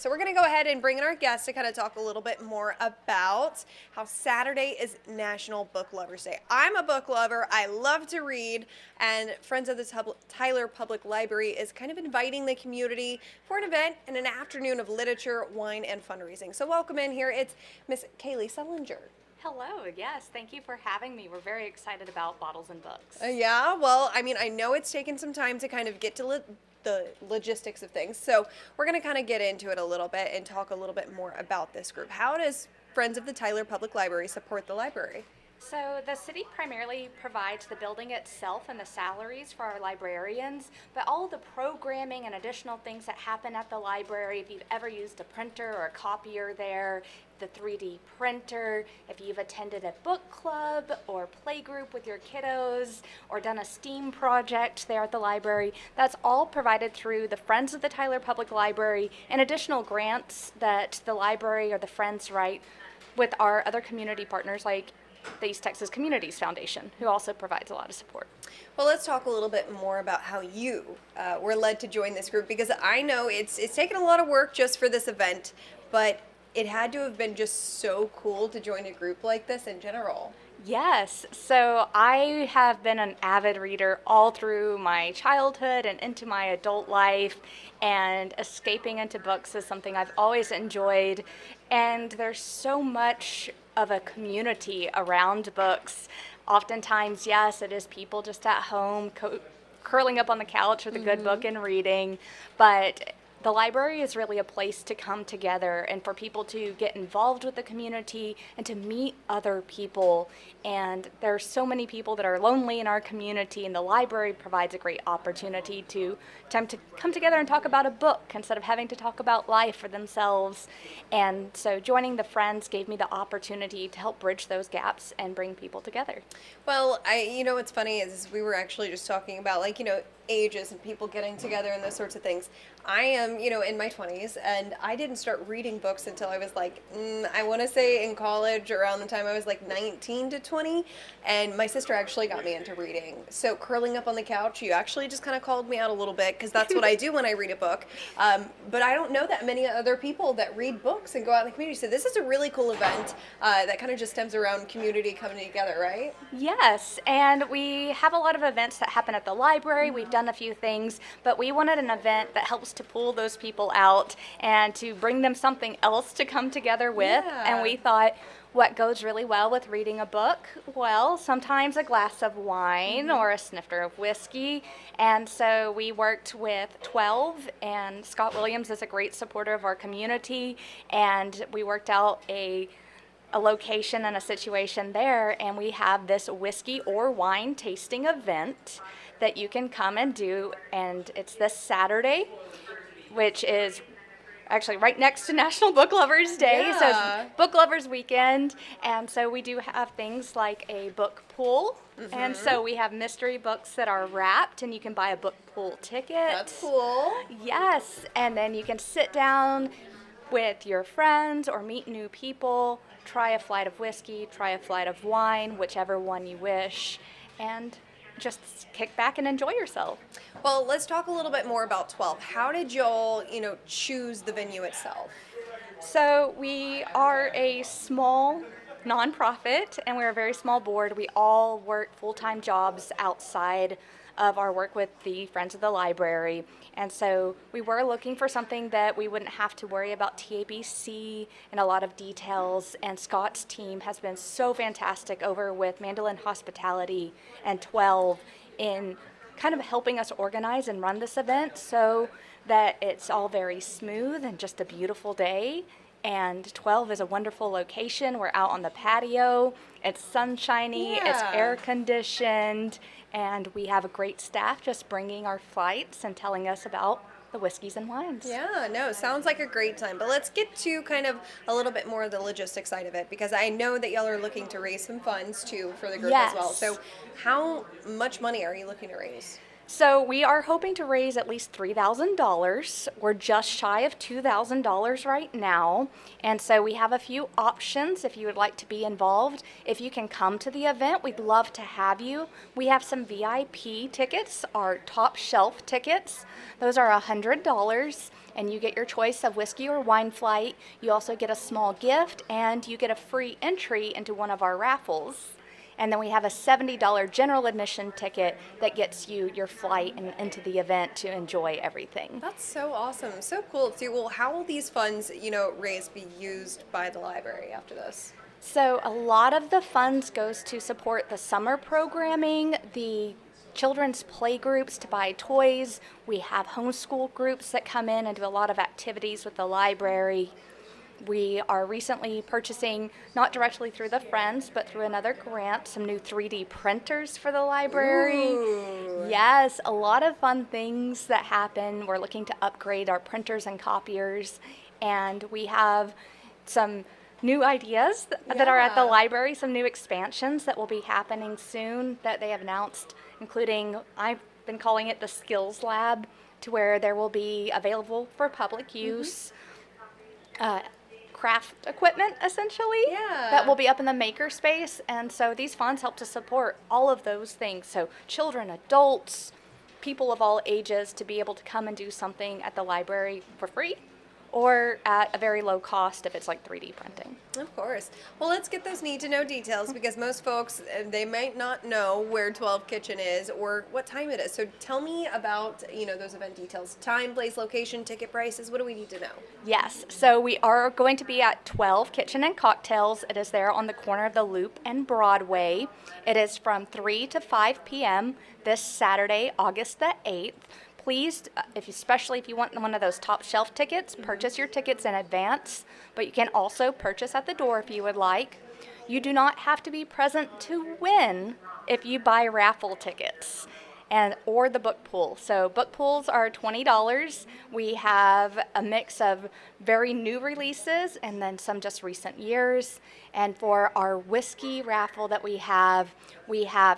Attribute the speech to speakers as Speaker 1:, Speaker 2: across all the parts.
Speaker 1: So we're going to go ahead and bring in our guests to kind of talk a little bit more about how Saturday is National Book Lovers Day. I'm a book lover. I love to read, and Friends of the Tyler Public Library is kind of inviting the community for an event and an afternoon of literature, wine, and fundraising. So welcome in here. It's Miss Kaylee Sullinger.
Speaker 2: Hello, yes, thank you for having me. We're very excited about Bottles and Books.
Speaker 1: Yeah, well, I mean, I know it's taken some time to kind of get to the logistics of things. So we're going to kind of get into it a little bit and talk a little bit more about this group. How does Friends of the Tyler Public Library support the library?
Speaker 2: So the city primarily provides the building itself and the salaries for our librarians, but all the programming and additional things that happen at the library, if you've ever used a printer or a copier there, the 3D printer, if you've attended a book club or play group with your kiddos or done a STEAM project there at the library, that's all provided through the Friends of the Tyler Public Library and additional grants that the library or the Friends write with our other community partners like the East Texas Communities Foundation, who also provides a lot of support.
Speaker 1: Well, let's talk a little bit more about how you were led to join this group, because I know it's taken a lot of work just for this event, but it had to have been just so cool to join a group like this in general.
Speaker 2: Yes, so I have been an avid reader all through my childhood and into my adult life, and escaping into books is something I've always enjoyed, and there's so much of a community around books. Oftentimes, yes, it is people just at home curling up on the couch with a good book and reading, but the library is really a place to come together and for people to get involved with the community and to meet other people. And there are so many people that are lonely in our community, and the library provides a great opportunity to come together and talk about a book instead of having to talk about life for themselves. And so joining the Friends gave me the opportunity to help bridge those gaps and bring people together.
Speaker 1: Well, what's funny is we were actually just talking about, ages and people getting together and those sorts of things. I am, in my 20s, and I didn't start reading books until I was I want to say in college, around the time I was 19 to 20, and my sister actually got me into reading. So curling up on the couch, you actually just kind of called me out a little bit, because that's what I do when I read a book. But I don't know that many other people that read books and go out in the community. So this is a really cool event that kind of just stems around community coming together, right?
Speaker 2: Yes, and we have a lot of events that happen at the library. We've done a few things, but we wanted an event that helps to pull those people out and to bring them something else to come together with.
Speaker 1: Yeah.
Speaker 2: And we thought, what goes really well with reading a book? Well, sometimes a glass of wine or a snifter of whiskey. And so we worked with 12, and Scott Williams is a great supporter of our community, and we worked out a location and a situation there, and we have this whiskey or wine tasting event that you can come and do, and it's this Saturday, which is actually right next to National Book Lovers Day.
Speaker 1: Yeah.
Speaker 2: So it's Book Lovers Weekend, and so we do have things like a book pool, and so we have mystery books that are wrapped, and you can buy a book pool ticket.
Speaker 1: That's cool.
Speaker 2: Yes, and then you can sit down with your friends or meet new people, try a flight of whiskey, try a flight of wine, whichever one you wish, and just kick back and enjoy yourself.
Speaker 1: Well, let's talk a little bit more about 12. How did y'all, choose the venue itself?
Speaker 2: So we are a small nonprofit, and we're a very small board. We all work full-time jobs outside of our work with the Friends of the Library. And so we were looking for something that we wouldn't have to worry about TABC and a lot of details. And Scott's team has been so fantastic over with Mandolin Hospitality and 12 in kind of helping us organize and run this event so that it's all very smooth and just a beautiful day. And 12 is a wonderful location. We're out on the patio. It's sunshiny, it's
Speaker 1: Yeah.
Speaker 2: air conditioned, and we have a great staff just bringing our flights and telling us about the whiskeys and wines.
Speaker 1: Yeah, no, sounds like a great time. But let's get to kind of a little bit more of the logistics side of it, because I know that y'all are looking to raise some funds too for the group as well.
Speaker 2: Yes.
Speaker 1: So how much money are you looking to raise?
Speaker 2: So we are hoping to raise at least $3,000. We're just shy of $2,000 right now. And so we have a few options if you would like to be involved. If you can come to the event, we'd love to have you. We have some VIP tickets, our top shelf tickets. Those are $100, and you get your choice of whiskey or wine flight. You also get a small gift, and you get a free entry into one of our raffles. And then we have a $70 general admission ticket that gets you your flight and into the event to enjoy everything.
Speaker 1: That's so awesome. So cool. See, well, how will these funds, raised be used by the library after this?
Speaker 2: So a lot of the funds goes to support the summer programming, the children's play groups to buy toys. We have homeschool groups that come in and do a lot of activities with the library. We are recently purchasing, not directly through the Friends, but through another grant, some new 3D printers for the library.
Speaker 1: Ooh.
Speaker 2: Yes, a lot of fun things that happen. We're looking to upgrade our printers and copiers, and we have some new ideas that are at the
Speaker 1: Yeah.
Speaker 2: library, some new expansions that will be happening soon that they have announced, including, I've been calling it the Skills Lab, to where there will be available for public use. Craft equipment, essentially,
Speaker 1: Yeah.
Speaker 2: that will be up in the maker space. And so these funds help to support all of those things. So children, adults, people of all ages to be able to come and do something at the library for free or at a very low cost if it's like 3D printing.
Speaker 1: Of course. Well, let's get those need to know details because most folks, they might not know where 12 Kitchen is or what time it is. So tell me about, those event details. Time, place, location, ticket prices. What do we need to know?
Speaker 2: Yes, so we are going to be at 12 Kitchen and Cocktails. It is there on the corner of the Loop and Broadway. It is from 3 to 5 p.m. this Saturday, August the 8th. Please, especially if you want one of those top shelf tickets, purchase your tickets in advance, but you can also purchase at the door if you would like. You do not have to be present to win if you buy raffle tickets or the book pool. So book pools are $20. We have a mix of very new releases and then some just recent years. And for our whiskey raffle that we have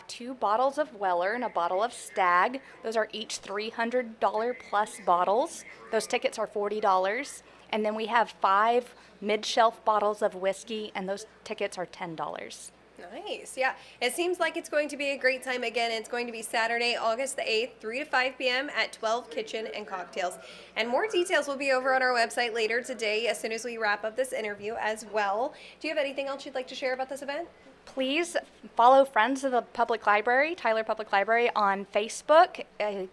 Speaker 2: 2 bottles of Weller and a bottle of Stag. Those are each $300 plus bottles. Those tickets are $40. And then we have 5 mid-shelf bottles of whiskey, and those tickets are $10.
Speaker 1: Nice. Yeah. It seems like it's going to be a great time. Again, it's going to be Saturday, August the 8th, 3 to 5 p.m. at 12 Kitchen and Cocktails. And more details will be over on our website later today as soon as we wrap up this interview as well. Do you have anything else you'd like to share about this event?
Speaker 2: Please follow Friends of the Public Library, Tyler Public Library, on Facebook.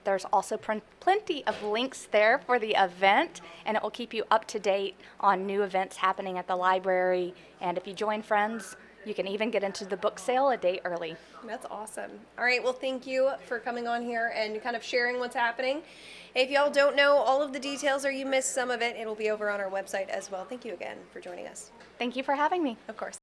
Speaker 2: There's also plenty of links there for the event, and it will keep you up to date on new events happening at the library. And if you join Friends, you can even get into the book sale a day early.
Speaker 1: That's awesome. All right, well, thank you for coming on here and kind of sharing what's happening. If y'all don't know all of the details or you missed some of it, it'll be over on our website as well. Thank you again for joining us.
Speaker 2: Thank you for having me.
Speaker 1: Of course.